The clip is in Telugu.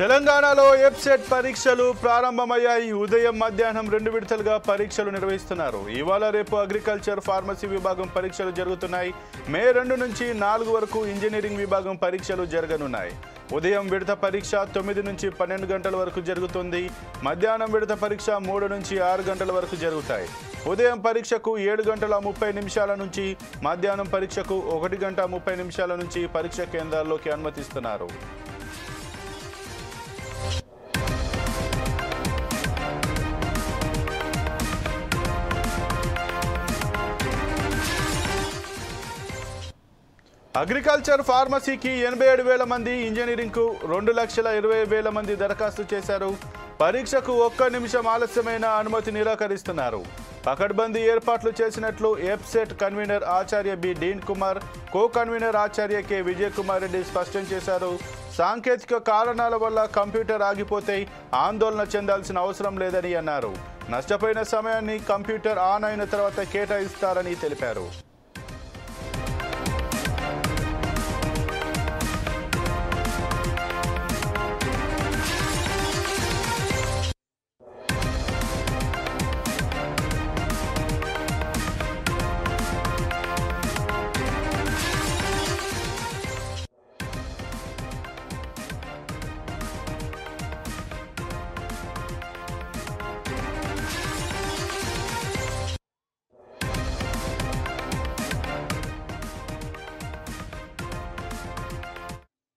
తెలంగాణలో ఎఫ్సెట్ పరీక్షలు ప్రారంభమయ్యాయి. ఉదయం మధ్యాహ్నం 2 విడతలుగా పరీక్షలు నిర్వహిస్తున్నారు. ఇవాళ రేపు అగ్రికల్చర్ ఫార్మసీ విభాగం పరీక్షలు జరుగుతున్నాయి. మే 2 నుంచి 4 వరకు ఇంజనీరింగ్ విభాగం పరీక్షలు జరగనున్నాయి. ఉదయం విడత పరీక్ష 9 నుంచి 12 గంటల వరకు జరుగుతుంది. మధ్యాహ్నం విడత పరీక్ష 3 నుంచి 6 గంటల వరకు జరుగుతాయి. ఉదయం పరీక్షకు 7 గంటల 30 నిమిషాల నుంచి, మధ్యాహ్నం పరీక్షకు 1 గంట 30 నిమిషాల నుంచి పరీక్ష కేంద్రాల్లోకి అనుమతిస్తున్నారు. అగ్రికల్చర్ ఫార్మసీకి 87,000 మంది, ఇంజనీరింగ్కు 2,20,000 మంది దరఖాస్తు చేశారు. పరీక్షకు 1 నిమిషం ఆలస్యమైన అనుమతి నిరాకరిస్తున్నారు. పకడ్బందీ ఏర్పాట్లు చేసినట్లు ఎఫ్సెట్ కన్వీనర్ ఆచార్య B Deen Kumar, co convener ఆచార్య కె విజయ్ కుమార్ రెడ్డి స్పష్టం చేశారు. సాంకేతిక కారణాల వల్ల కంప్యూటర్ ఆగిపోతే ఆందోళన చెందాల్సిన అవసరం లేదని అన్నారు. నష్టపోయిన సమయాన్ని కంప్యూటర్ ఆన్ అయిన తర్వాత కేటాయిస్తారని తెలిపారు.